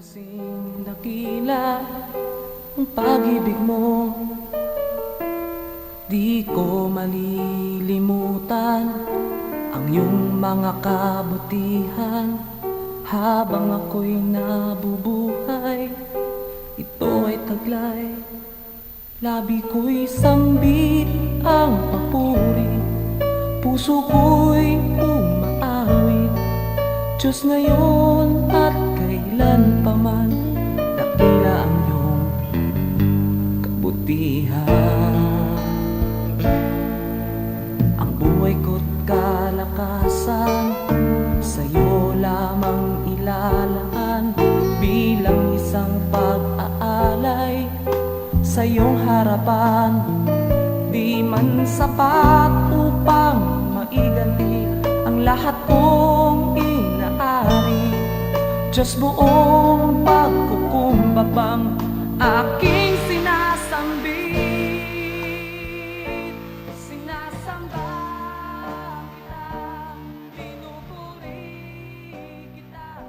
kasing dakila ang pag-ibig mo, di ko malilimutan ang iyong mga kabutihan. Habang ako'y nabubuhay, ito ay taglay. Labi ko'y sambit ang papuri, puso ko'y umaawit. Diyos ngayon at kailan pa man, dakila ang iyong kabutihan. Ang buhay ko't kalakasan, sa'yo lamang ilalaan. Bilang isang pag-aalay sa iyong harapan, di man sapat upang maiganti ang lahat kong inaari. Diyos, buong pagkukumbabang aking sinasambit. Sinasamba kita, pinupuri kita.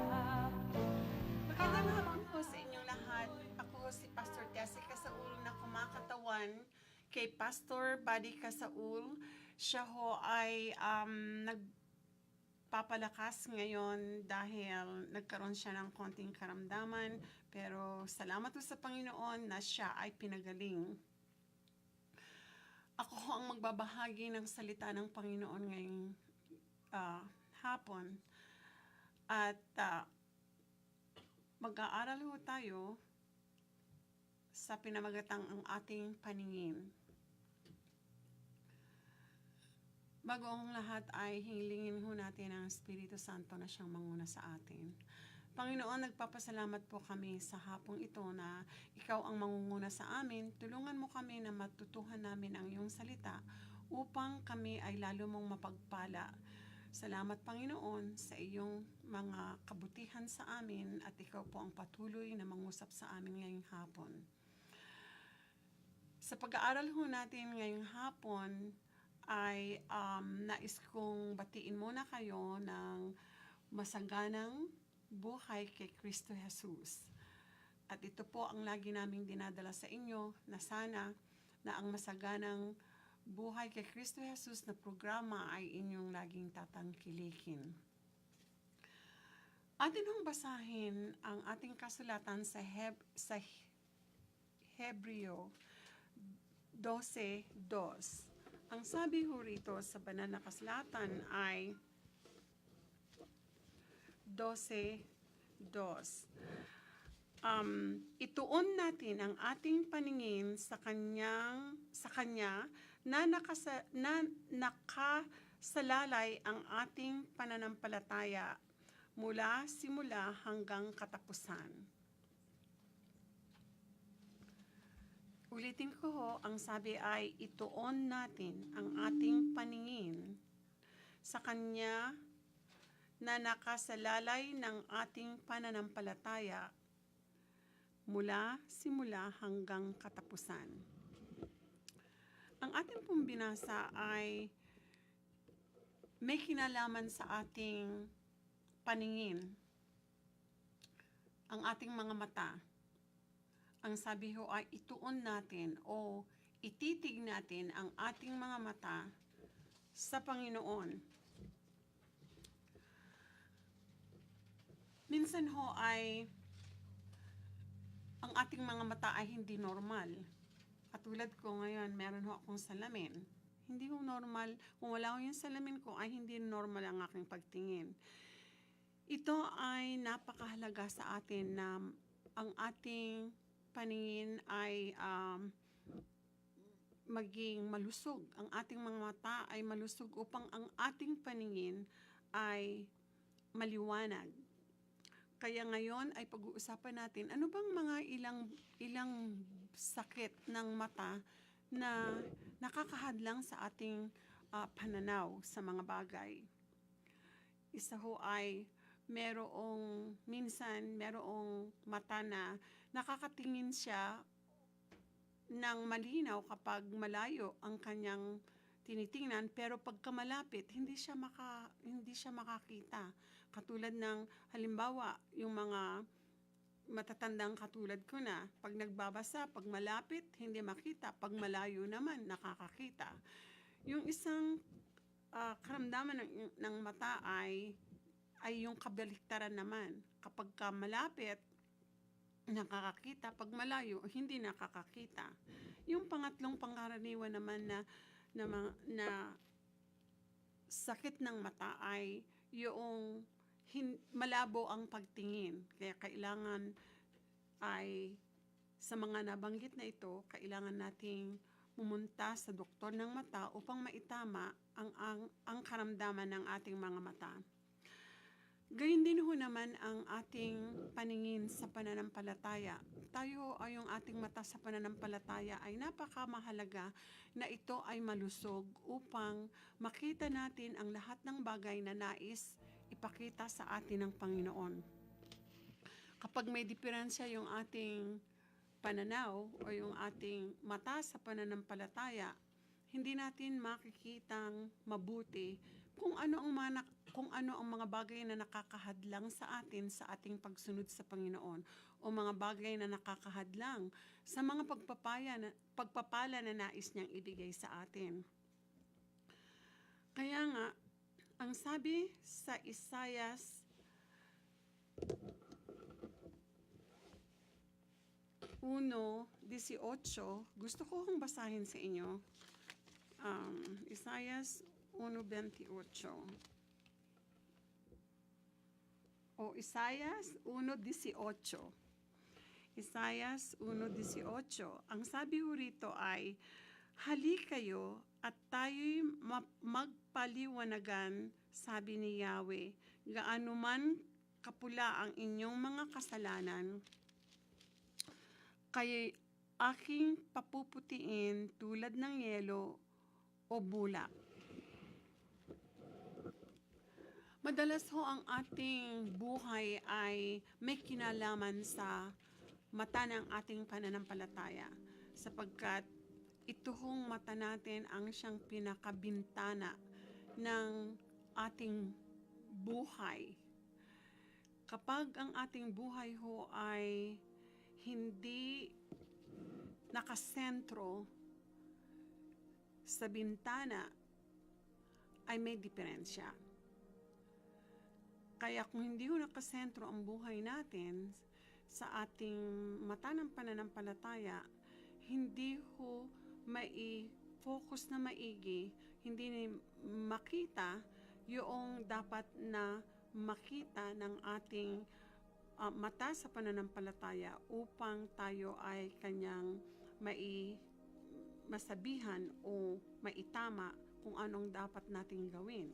Magandang hapon po sa inyong lahat. Ako si Pastor Tessie Casaul na kumakatawan kay Pastor Buddy Casaul. Siya ho ay nagpapalakas ngayon dahil nagkaroon siya ng konting karamdaman. Pero salamat po sa Panginoon na siya ay pinagaling. Ako ho ang magbabahagi ng salita ng Panginoon ngayong hapon. At mag-aaral ho tayo sa pinamagatang ang ating paningin. Bago ang lahat ay hilingin ho natin ang Espiritu Santo na siyang manguna sa atin. Panginoon, nagpapasalamat po kami sa hapong ito na ikaw ang mangunguna sa amin. Tulungan mo kami na matutuhan namin ang iyong salita upang kami ay lalo mong mapagpala. Salamat, Panginoon, sa iyong mga kabutihan sa amin at ikaw po ang patuloy na mangusap sa amin ngayong hapon. Sa pag-aaral ho natin ngayong hapon ay nais kong batiin muna kayo ng masaganang buhay kay Kristo Jesus. At ito po ang lagi naming dinadala sa inyo na sana na ang masaganang buhay kay Kristo Jesus na programa ay inyong laging tatangkilikin. Atin hong basahin ang ating kasulatan sa Hebreo 12:2. Ang sabi ho rito sa banal na kasulatan ay 12:2. Ituon natin ang ating paningin sa Kanya na nakasalalay ang ating pananampalataya mula simula hanggang katapusan. Ulitin ko ho, ang sabi ay ituon natin ang ating paningin sa Kanya na nakasalalay ng ating pananampalataya mula simula hanggang katapusan. Ang ating pong binasa ay may kinalaman sa ating paningin, ang ating mga mata. Ang sabi ho ay ituon natin o ititig natin ang ating mga mata sa Panginoon. Minsan ho ay ang ating mga mata ay hindi normal. Katulad ko ngayon, meron ho akong salamin. Hindi ho normal. Kung wala ko yung salamin ko, ay hindi normal ang aking pagtingin. Ito ay napakahalaga sa atin na ang ating paningin ay maging malusog. Ang ating mga mata ay malusog upang ang ating paningin ay maliwanag. Kaya ngayon ay pag-uusapan natin ano bang mga ilang sakit ng mata na nakakahadlang sa ating pananaw sa mga bagay. Isa ho ay merong mata na nakakatingin siya ng malinaw kapag malayo ang kanyang tinitingnan, pero pagka malapit hindi siya makakita. Katulad ng halimbawa yung mga matatandang katulad ko na, pag nagbabasa, pag malapit, hindi makita, pag malayo naman, nakakakita. Yung isang karamdaman ng mata ay yung kabaliktaran naman. Kapag ka malapit, nakakakita, pag malayo, hindi nakakakita. Yung pangatlong pangkaraniwan naman na sakit ng mata ay yung malabo ang pagtingin. Kaya kailangan ay sa mga nabanggit na ito, kailangan nating pumunta sa doktor ng mata upang maitama ang karamdaman ng ating mga mata. Gayun din ho naman ang ating paningin sa pananampalataya. Tayo ay yung ating mata sa pananampalataya ay napakamahalaga na ito ay malusog upang makita natin ang lahat ng bagay na nais ipakita sa atin ng Panginoon. Kapag may diferensya yung ating pananaw o yung ating mata sa pananampalataya, hindi natin makikitang mabuti kung ano ang mga bagay na nakakahadlang sa atin sa ating pagsunod sa Panginoon o mga bagay na nakakahadlang sa mga pagpapala na nais niyang ibigay sa atin. Kaya nga, ang sabi sa Isaias 1:18, gusto ko kong basahin sa inyo. Isaias 1:28. O Isaias 1:18. Isaias 1:18. Ang sabi ho rito ay, halik kayo at tayo'y magpaliwanagan, sabi ni Yahweh, gaano man kapula ang inyong mga kasalanan, kay aking papuputiin tulad ng yelo o bulak. Madalas ho ang ating buhay ay may kinalaman sa mata ng ating pananampalataya, sapagkat ito hong mata natin ang siyang pinakabintana ng ating buhay. Kapag ang ating buhay ho ay hindi nakasentro sa bintana, ay may diferensya. Kaya kung hindi ho nakasentro ang buhay natin sa ating mata ng pananampalataya, hindi ho mai-focus na maigi, hindi makita yung dapat na makita ng ating mata sa pananampalataya upang tayo ay kanyang masabihan o maitama kung anong dapat nating gawin.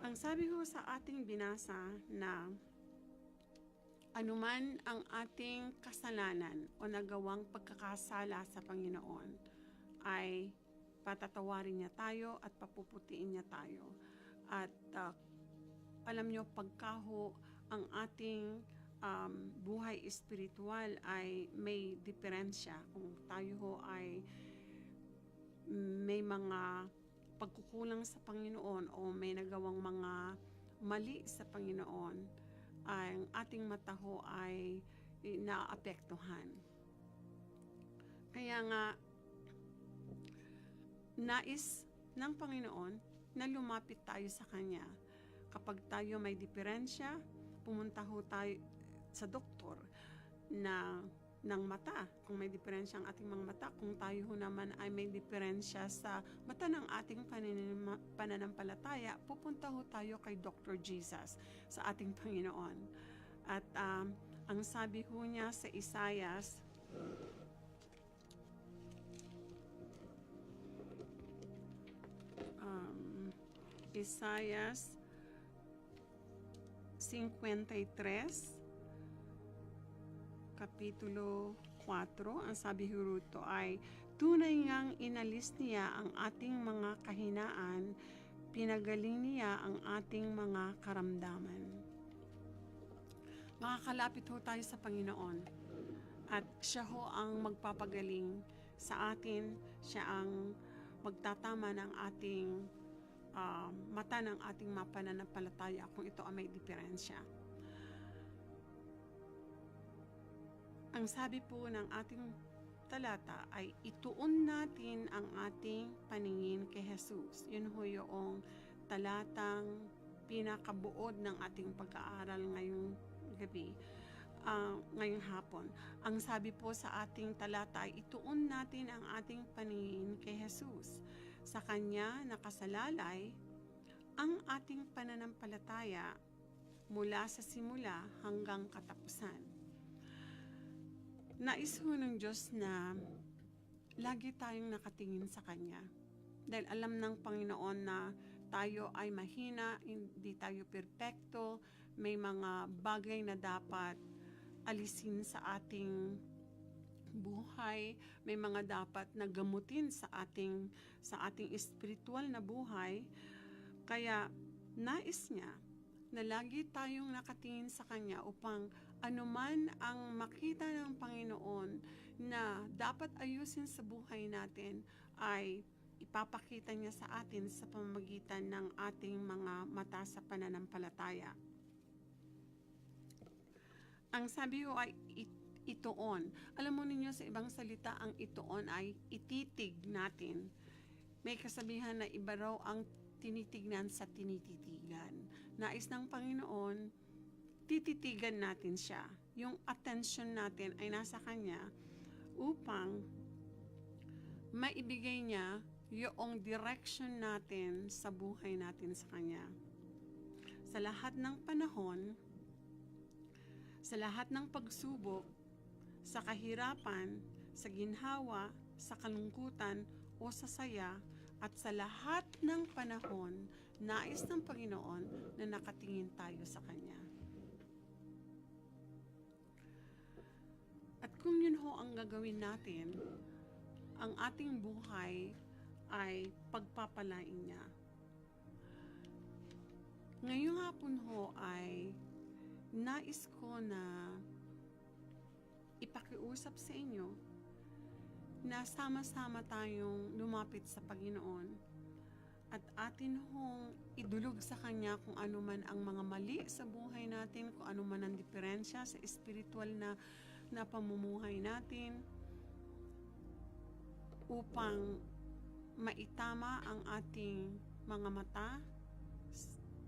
Ang sabi ko sa ating binasa na anuman ang ating kasalanan o nagawang pagkakasala sa Panginoon ay patatawarin niya tayo at papuputiin niya tayo. At alam nyo, pagkaho ang ating buhay espiritual ay may diferensya. Kung tayo ho ay may mga pagkukulang sa Panginoon o may nagawang mga mali sa Panginoon, ang ating mata ho ay naapektuhan. Kaya nga, nais ng Panginoon na lumapit tayo sa Kanya. Kapag tayo may diferensya, pumunta ho tayo sa doktor ng mata. Kung may diferensya ang ating mga mata, kung tayo ho naman ay may diferensya sa mata ng ating pananampalataya, pupunta ho tayo kay Dr. Jesus, sa ating Panginoon. At ang sabi ho niya sa Isaias, Isaias 53, Kapitulo 4, ang sabi rito ay, tunay ngang inalis niya ang ating mga kahinaan, pinagaling niya ang ating mga karamdaman. Makakalapit ho tayo sa Panginoon at siya ho ang magpapagaling sa atin, siya ang magtatama ng ating mata ng ating pananampalataya kung ito ay may diferensya. Ang sabi po ng ating talata ay ituon natin ang ating paningin kay Jesus. Yun ho yung talatang pinakabuod ng ating pag-aaral ngayong gabi, ngayong hapon. Ang sabi po sa ating talata ay ituon natin ang ating paningin kay Jesus. Sa Kanya nakasalalay ang ating pananampalataya mula sa simula hanggang katapusan. Nais ho ng Diyos na lagi tayong nakatingin sa Kanya. Dahil alam ng Panginoon na tayo ay mahina, hindi tayo perpekto, may mga bagay na dapat alisin sa ating buhay, may mga dapat na gamutin sa ating espiritual na buhay. Kaya nais niya na lagi tayong nakatingin sa Kanya upang anuman ang makita ng Panginoon na dapat ayusin sa buhay natin ay ipapakita niya sa atin sa pamamagitan ng ating mga mata sa pananampalataya. Ang sabi ko ay ituon. Alam mo ninyo sa ibang salita, ang ituon ay ititig natin. May kasabihan na iba raw ang tinitignan sa tinititigan. Nais ng Panginoon, tititigan natin siya. Yung attention natin ay nasa Kanya upang maibigay niya yung direction natin sa buhay natin sa Kanya. Sa lahat ng panahon, sa lahat ng pagsubok, sa kahirapan, sa ginhawa, sa kalungkutan o sa saya, at sa lahat ng panahon, nais ng Panginoon na nakatingin tayo sa Kanya. At kung yun ho ang gagawin natin, ang ating buhay ay pagpapalain niya. Ngayong hapon ho ay nais ko na ipakiusap sa inyo na sama-sama tayong lumapit sa Panginoon at atin hong idulog sa Kanya kung ano man ang mga mali sa buhay natin, kung ano man ang diferensya sa espiritual na pamumuhay natin, upang maitama ang ating mga mata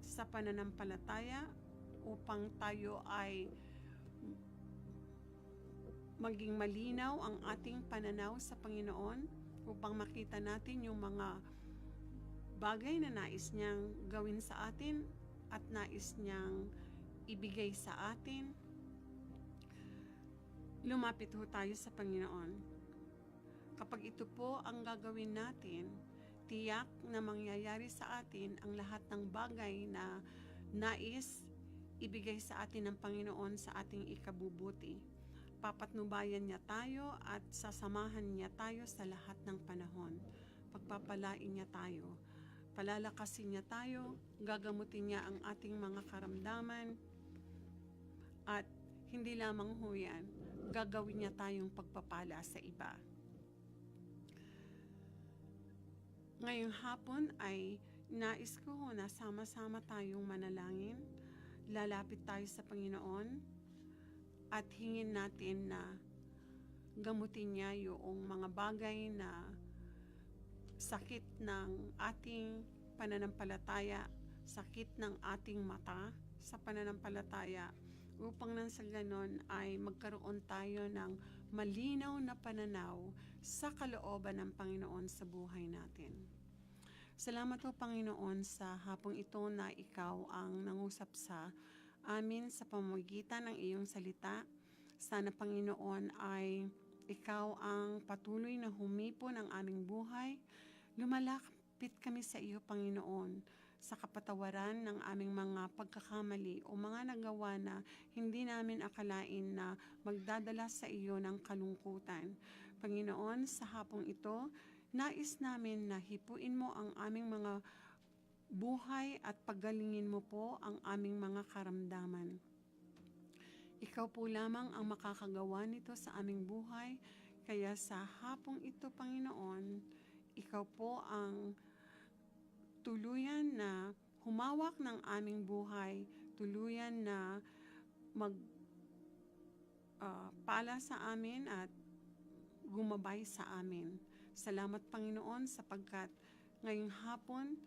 sa pananampalataya, upang tayo ay maging malinaw ang ating pananaw sa Panginoon, upang makita natin yung mga bagay na nais niyang gawin sa atin at nais niyang ibigay sa atin. Lumapit ho tayo sa Panginoon. Kapag ito po ang gagawin natin, tiyak na mangyayari sa atin ang lahat ng bagay na nais ibigay sa atin ng Panginoon sa ating ikabubuti. Papatnubayan niya tayo at sasamahan niya tayo sa lahat ng panahon. Pagpapalain niya tayo. Palalakasin niya tayo, gagamutin niya ang ating mga karamdaman, at hindi lamang ho yan, gagawin niya tayong pagpapala sa iba. Ngayong hapon ay nais ko ho na sama-sama tayong manalangin, lalapit tayo sa Panginoon, at hingin natin na gamutin niya yung mga bagay na sakit ng ating pananampalataya, sakit ng ating mata sa pananampalataya, upang nang sa ganon ay magkaroon tayo ng malinaw na pananaw sa kalooban ng Panginoon sa buhay natin. Salamat po, Panginoon, sa hapong ito na ikaw ang nangusap sa amin sa pamamagitan ng iyong salita. Sana, Panginoon, ay ikaw ang patuloy na humipo ng aming buhay. Lumalapit kami sa iyo, Panginoon, sa kapatawaran ng aming mga pagkakamali o mga nagawa na hindi namin akalain na magdadala sa iyo ng kalungkutan. Panginoon, sa hapong ito, nais namin na hipuin mo ang aming mga buhay at paggalingin mo po ang aming mga karamdaman. Ikaw po lamang ang makakagawa nito sa aming buhay, kaya sa hapong ito, Panginoon, ikaw po ang tuluyan na humawak ng aming buhay, tuluyan na pala sa amin at gumabay sa amin. Salamat Panginoon sapagkat ngayong hapon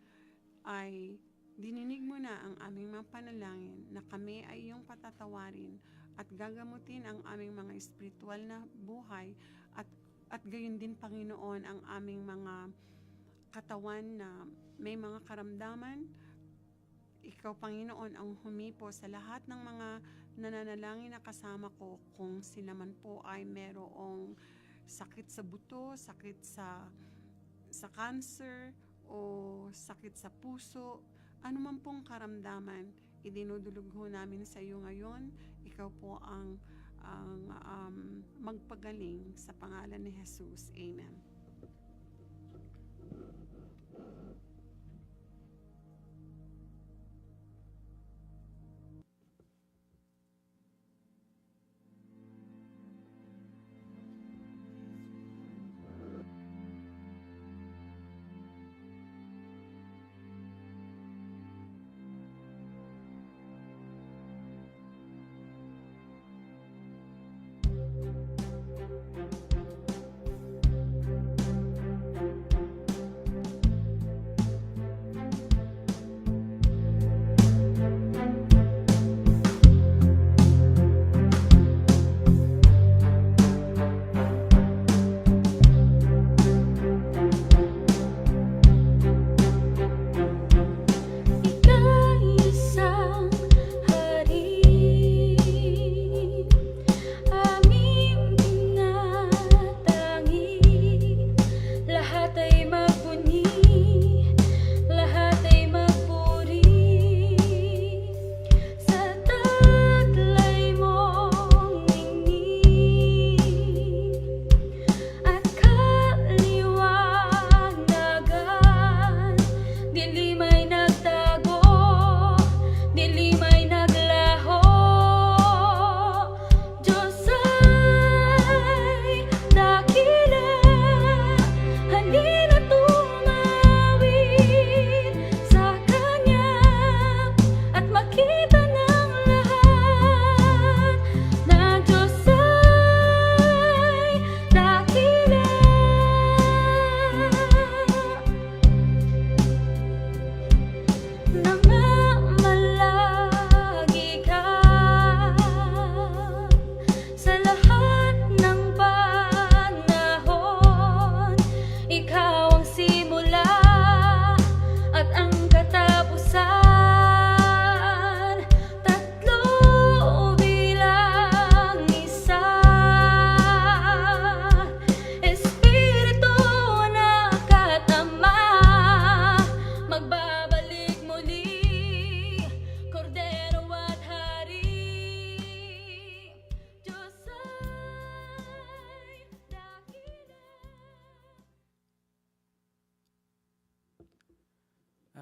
ay dininig mo na ang aming mga panalangin na kami ay iyong patatawarin at gagamutin ang aming mga espiritual na buhay at gayon din Panginoon ang aming mga katawan na may mga karamdaman. Ikaw Panginoon ang humipo sa lahat ng mga nananalangin na kasama ko kung sila man po ay merong sakit sa buto, sakit sa cancer o sakit sa puso, anuman pong karamdaman, idinudulog ho namin sa iyo ngayon. Ikaw po ang magpagaling sa pangalan ni Jesus. Amen.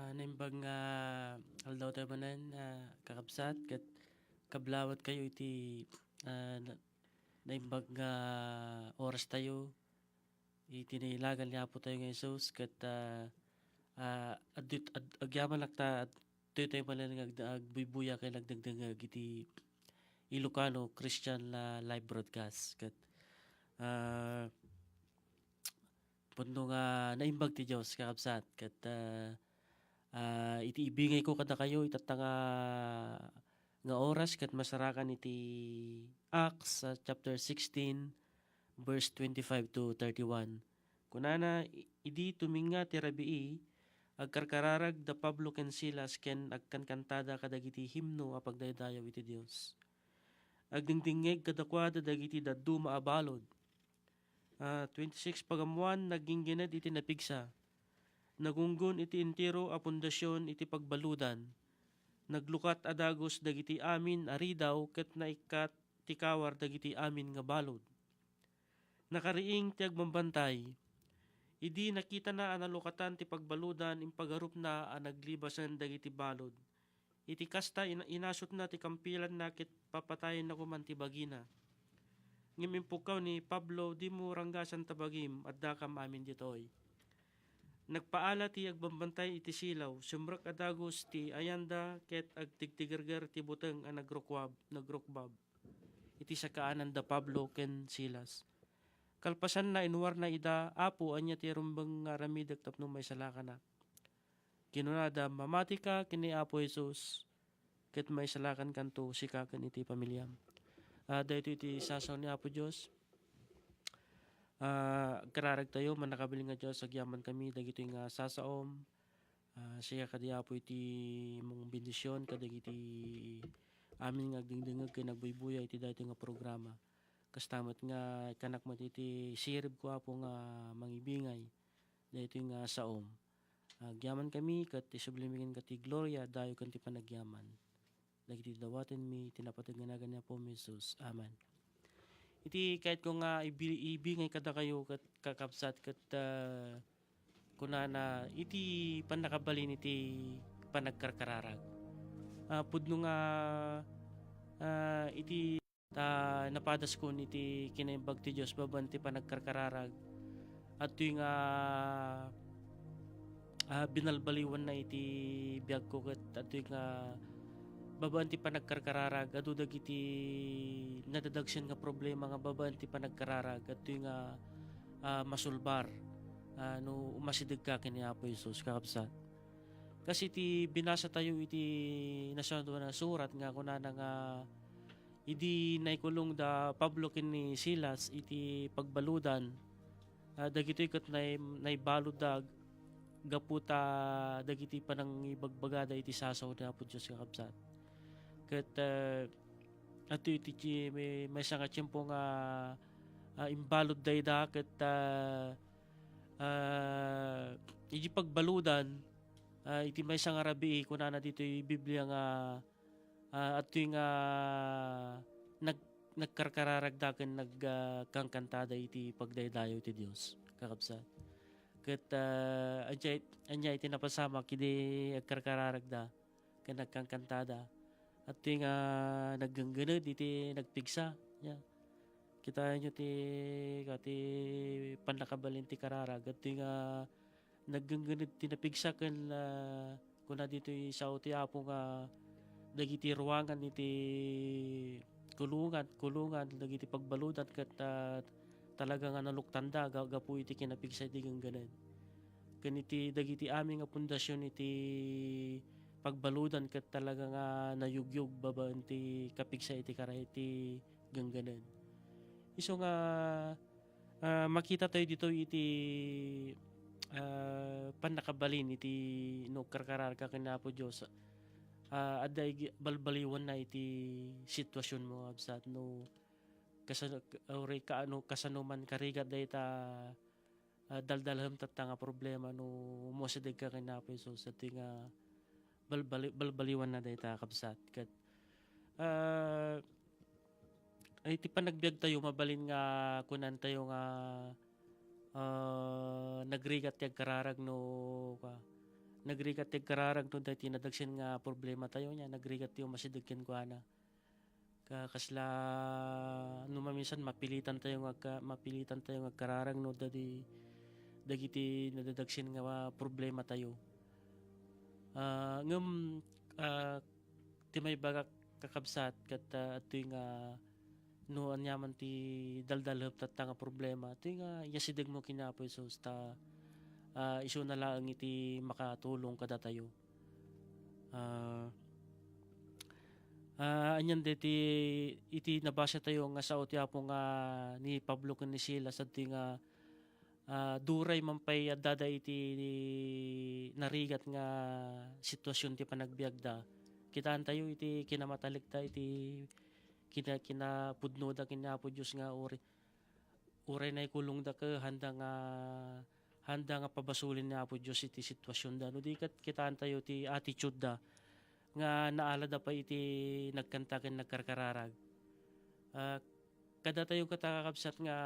Naimbag nga aldaw tayo manan kakabsat kat kablawat kayo iti naimbag nga oras tayo iti nailagan niya po tayo nga Jesus kat agyaman lakta tayo manan nga agbubuya kay nagdagdag iti Ilocano Christian live broadcast kat puno nga naimbag ti Diyos kakabsat kat iti ibingay ko kada kayo itatanga nga oras kat masarakan iti Acts chapter 16 verse 25 to 31. Kunana idi tuminga ti rabii agkarkararag da Pablo ken Silas ken agkankantada kadagiti himno a pagdaydayaw iti Dios. Agdingdingeg kadakwada dagiti daddu maabalod. 26 pagamuan naging ginad iti napigsa. Nagunggon iti intiro a pundasyon iti pagbaludan. Naglukat adagos dagiti amin aridaw ket naikat tikawar dagiti amin nga balod. Nakariing ti agmambantay. Idi nakita na analukatan ti pagbaludan impagarup na naglibasan dagiti balod. Iti kasta inasot na ti kampilan na ket papatayin na kuman ti bagina. Ngimimpukaw ni Pablo di mo ranggasan tabagim at dakam amin ditoy. Nagpaala ti agbambantay iti silaw, sumrak adagos ti ayanda ket agtigtigerger ti buteng a nagrukbab. iti sakaanan da Pablo ken Silas. Kalpasan na inuwar na ida apo anya ti rumbeng nga ramidak tapno may salakana. Kinunada mamati ka kini Apo Jesus ket may salakan kanto sikaken iti pamilyam. Dayto iti sasaw ni Apo Dios. Kararag tayo manakabili nga Dios agyaman kami dagito nga sasaom. Siya kadi Apo iti mong bendisyon kadagiti amin nga agdingdingeg kay nagbuybuya iti dayto nga programa. Kastamat nga kanak mo iti sirib ko Apo nga mangibingay dayto nga saom. Agyaman kami kat isublimin kat ti gloria dayo kan ti panagyaman. Dagiti dawaten mi tinapatag nga nagan ni Apo Jesus. Amen. Iti kahit ko nga ibingay kada kayo kat kakabsat kat kunana iti panakabalin iti panagkarkararag. Pudno nga iti napadas ko iti kinaimbag ti Diyos baban ti panagkarkararag at yung binalbaliwan na iti biyag ko kat at yung babaan ti panagkarkararag adu dagiti nadadagsen nga problema nga babaan ti panagkararag at yung masulbar no umasidig ka kini Apo Jesus kakabsat. Kasi iti binasa tayo iti nasanto na surat nga kunana nga idi naikulong da Pablo kini Silas iti pagbaludan dagitoy ket naibaludag gaputa dagiti panang ibagbagada iti sasaw ni Apo Dios kakabsat. Ket ato iti may sanga tiyempo nga imbalod dayda ket iti pagbaludan iti may sanga rabii kunana dito yung Biblia nga at yung nagkarkararagdagan nagkangkantada iti pagdaydayo iti Dios kakabsat. Ket anya iti napasama kidi agkarkararagda ken nagkangkantada at yung naggangganed iti nagpigsa yeah. Kita nyo ti panakabalin ti kararag at yung naggangganed ti napigsa ken kuna dito sa ti Apo nga dagiti ruangan iti kulungan dagiti pagbaludan ket talaga nga naluktanda gapu iti kinapigsa iti gangganed. Ken iti dagiti amin nga pundasyon iti pagbaludan ket talaga nga nayugyog babaan ti kapigsa iti karay iti gangganed. Isu nga makita tayo dito iti panakabalin iti no karkararga ken Apo Dios. Aday balbaliwan na iti sitwasyon mo absat no kasanuman karigat dayta daldalhem tatta nga problema no mosideg ka ken Apo Jesus at nga balbaliwan na dayta kabsat ket iti panagbiag tayo mabalin nga kunan tayo nga nagrigat ti agkararag no nagrigat ti agkararag no dati nadagsen nga problema tayo nya nagrigat ti masideg ken kuana kasla no maminsan mapilitan tayo agkararag no dagiti nadadagsen nga problema tayo ngem ti may bagak kakabsat ket atoy nga no anyaman ti daldalhep tatta nga problema itoy nga yasideg mo kina Apo Jesus ta isu na laeng iti makatulong kada tayo. Anyan iti nabasa tayo nga sao ti Apo nga ni Pablo ken ni Silas at nga duray mampay dada iti narigat nga sitwasyon ti panagbiagda. Kitaan tayo iti kinamatalikta iti kinapudno da ken Apo Dios nga uray na ikulong da ka handa nga pabasulin ni Apo Dios iti sitwasyon da no di ket kitaan tayo ti attitude da nga naala da pa iti nagkanta ken nagkarkararag. Kada tayo katakakabsat nga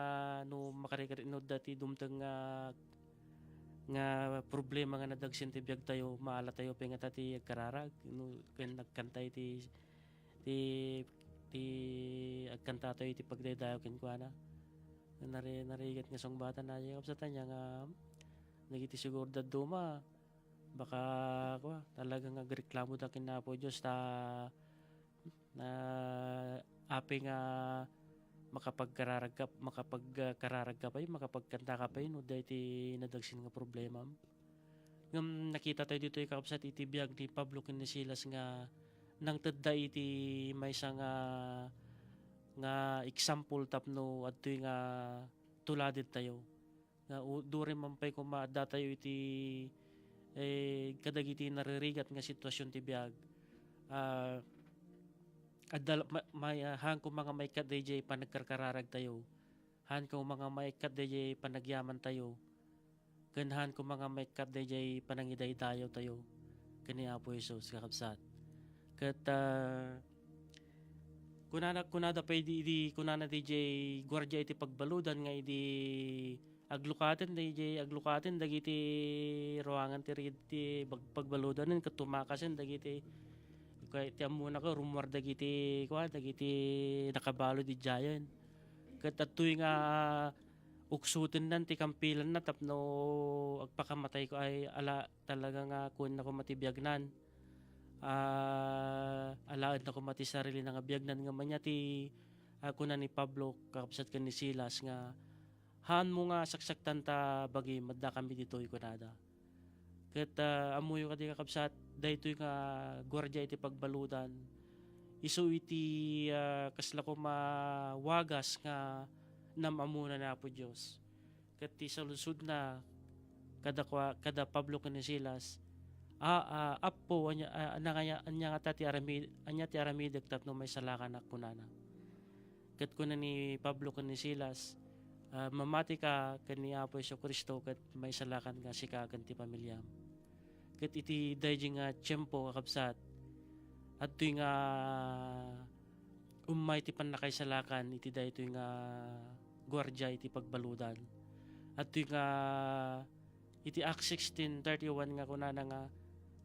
no makarikarinod dati dumteng nga problema nga nadagsen ti biag tayo maala tayo penga ti agkararag no ken nagkanta iti agkanta tayo iti pagdaydayo ken kuana narigat nga songbatan na kabsatan niya nga nagiti siguro daduma baka talagang agreklamo da ken Apo Dios ta na api nga makapagkararag ka pa yun, makapagkanta ka pa yun, o dahil iti nadagsin nga problema. Ngam nakita tayo dito kakabsat iti biyag ni Pablo ken ni Silas nga nang tedda iti maysa nga example tapno adtoy nga tuladid tayo. Nga duri man pay kumaadda tayo iti kadagiti naririgat nga sitwasyon ti biyag. Han ko mga may kat DJ panagkarkararag tayo. Han ko mga may kat DJ panagyaman tayo. Ganahan ko mga may kat DJ panangiday tayo tayo. Kani Apo Jesus kakabsat. Kat kunada pa di kunana DJ gwardiya iti pagbaludan nga idi aglukaten dagiti ruangan ti pagbaludan ket tumakasen dagiti kaya ti amuna ko rumor dagiti nakabalo di giant. Ket atoy nga uksutin nan ti kampilan na tapno agpakamatay ko ay ala talaga nga kun ako matibiyagnan. Alaad na ko mati sarili na nga biyagnan nga manya ti kuna ni Pablo kakapsat ken ni Silas nga han mo nga saksaktan ta bagi madda kami ditoy kunada. Ket amuyo kadi kakapsat daytoy nga gwardiya iti pagbaludan. Isu iti kasla ko mawagas nga namamuna na po Dios. Ket ti salusod na kada Pablo ken ni Silas appo anya nga ti aramid tapno may salakan ak kunana. Ket kuna ni Pablo ken ni Silas mamati ka ken ni Apo Jesu-Cristo ket may salakan nga sika ken ti pamilyam. Ket iti dayjay nga tiempo kakabsat adtoy nga ummay ti pannakaisalakan iti daytoy nga gwardiya iti pagbaludan. Adtoy nga iti Acts 16:31 nga kunana nga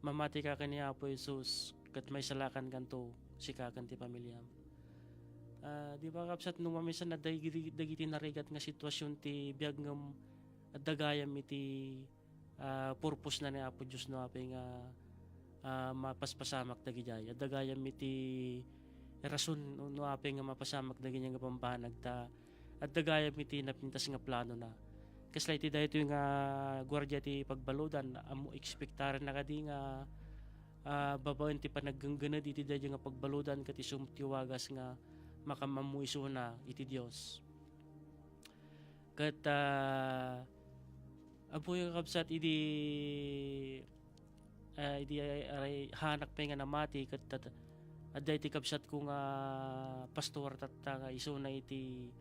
mamati ka ken ni Apo Jesus ket may salakan kanto sika ken ti pamilyam. Di ba kapsat nung mamisan na dagiti narigat nga sitwasyon ti biyag ngam dagayam iti purpose na ni Apo Dios no apay nga mapaspasamak dagijay. Dagayam iti rason no apay nga mapasamak dagiti nga pambanag ta at dagayam iti napintas nga plano na. Kasla iti daytoy nga gwardiya ti pagbaludan amo ekspektaran na kadi nga babaen ti panaggangganad iti dayjay nga pagbaludan ket isum ti wagas nga makamamuiso na iti Dios. Ket apoy kabsat idi hanak pa nga namati ket adday ti kabsat ko nga pastor tatta nga isu na iti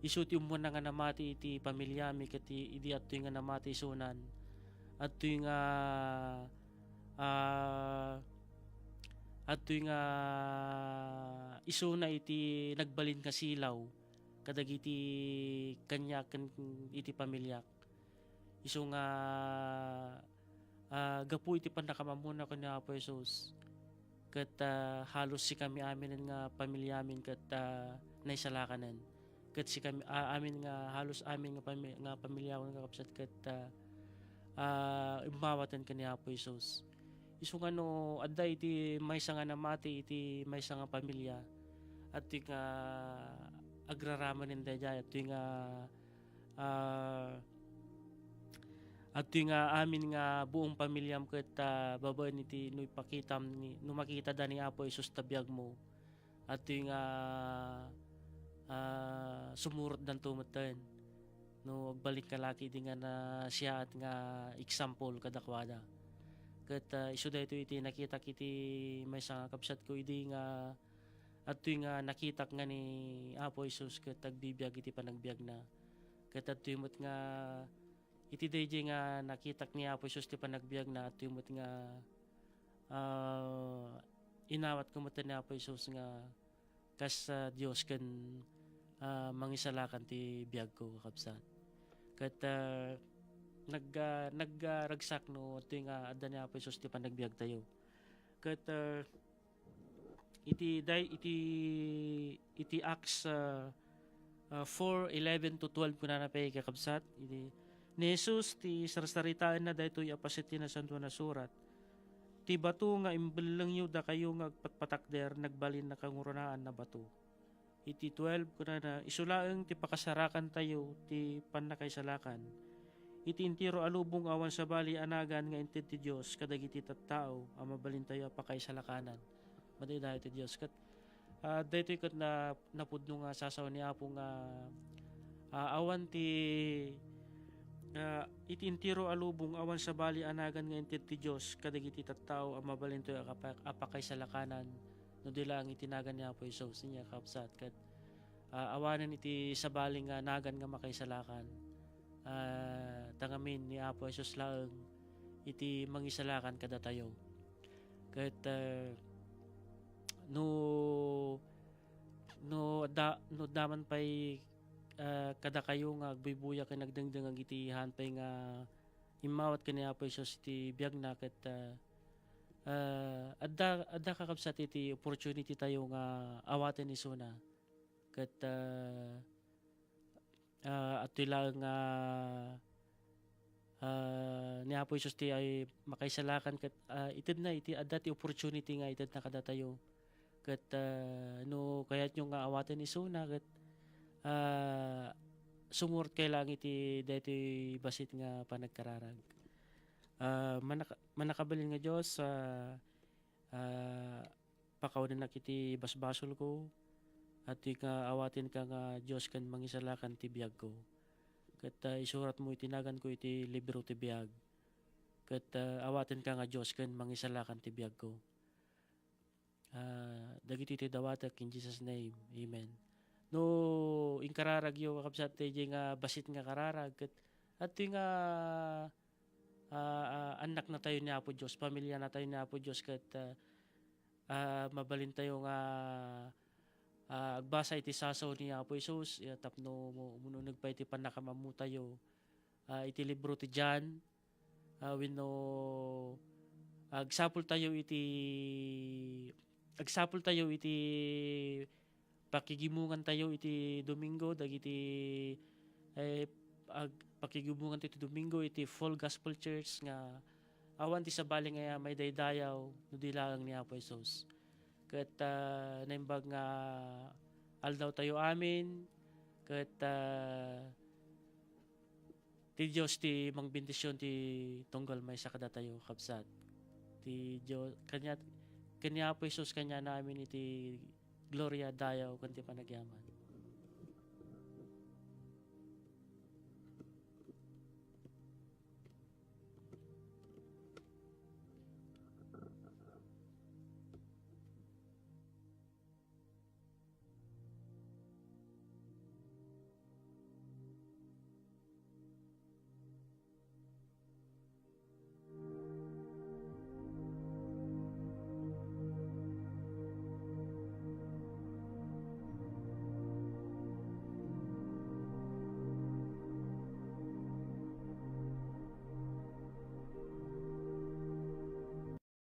isu ti umwan nga namati iti pamilyami ket idi adtoy nga namati isunan adtoy nga isu na iti nagbalin nga silaw kadagiti kanya ken iti pamilyak. Isu nga gapu iti pannakamamuna ken ni Apo Jesus. Ket halos si kami amin nga pamilyamin ket naisalakanen. Ket si kami amin nga halos amin nga pamilyawan nga kapsat ket imawatan ken ni Apo Jesus. Isu nga no adda iti maysa nga namati iti maysa nga pamilya at iti nga agraraman nin dayjay at iti nga amin nga buong pamilyam ket babaen iti no ipakitam ni no makita da ni Apo Jesus tabiyag mo at iti nga sumurot dan tumeten no agbalik ka laki di nga na siya at nga example kadakwada. Ket isu daytoy iti nakita kiti maysa nga kabsat ko idi nga adtoy nga nakitak nga ni Apo Jesus ket agbibiyag iti panagbiag na. Ket adtoy met nga iti dayjay nga nakitak ni Apo Jesus ti panagbiag na adtoy met nga inawat ko met ni Apo Jesus nga kas Dios ken mangisalakan ti biag ko kakabsat. Ket nagragsak no ito nga adda ni Apo Jesus ti panagbiag tayo. Ket iti Acts 4:11 to 12 kunana pay kakabsat iti ni Jesus ti sarsaritaan na daytoy apasit ti nasanto na surat. Ti bato nga imbelang yu da kayo nga agpatpatakder nagbalin na kangurunaan na bato. iti 12 kunana isulaeng ti pakasarakan tayo ti panakaisalakan. Iti intiro alubong awan sa bali anagan nga inted ti Dios kadagiti tattao a mabalin tayo a pakaisalakanan. Madaydayo ti Dios ket daytoy ket na napudno nga sasaw ni Apo nga awan ti iti intiro alubong awan sa bali anagan nga inted ti Dios kadagiti tattao a mabalin tayo a pakaisalakanan. No dila ang itinagan ni Apo Isos niya kapsat ket awanan iti sabaling nga nagan nga makaisalakan. Tangamin ni Apo Isos laeng iti mangisalakan kada tayo. Ket no daman pay kada kayo nga agbubuya ken nagdengdeng iti hanpay nga imawat ken ni Apo Isos iti biag na ket adda kakabsat iti opportunity tayo nga awaten ni Suna ket at lang nga ni Apo Isos ti ay makaisalakan ket ited na iti adda ti opportunity nga ited na kada tayo ket no kayat nyo nga awaten ni Suna ket sumurt kay lang iti daytoy basit nga panagkararag. Manakabalin nga Dios pakawden na kiti basbasol ko at nga awatin ka nga Dios kan mangisalakan ti biag ko. Ket isurat mo itinagan ko iti libro ti biag. Ket awatin ka nga Dios kan mangisalakan ti biag ko. Dagiti ti dawatek in Jesus name. Amen. No inkararag yo kakabsat ti nga basit nga kararag ket at nga anak na tayo ni Apo Dios, pamilya na tayo ni Apo Dios ket mabalin tayo nga agbasa iti sasaw ni Apo Isus tapno muno nagpay iti panakamamu tayo iti libro ti John wenno agsapul tayo iti pakigimungan tayo iti Domingo dagiti pakigimungan tayo iti Domingo iti Full Gospel Church nga awan ti sabali nga may daydayaw no di lang ni Apo Isus. Ket naimbag nga aldaw tayo amin ket ti Dios ti mangbendisyon ti tunggal may sakada tayo kabsat ti Dios kanya Apo Isus kanya namin iti gloria dayaw kanti panagyaman.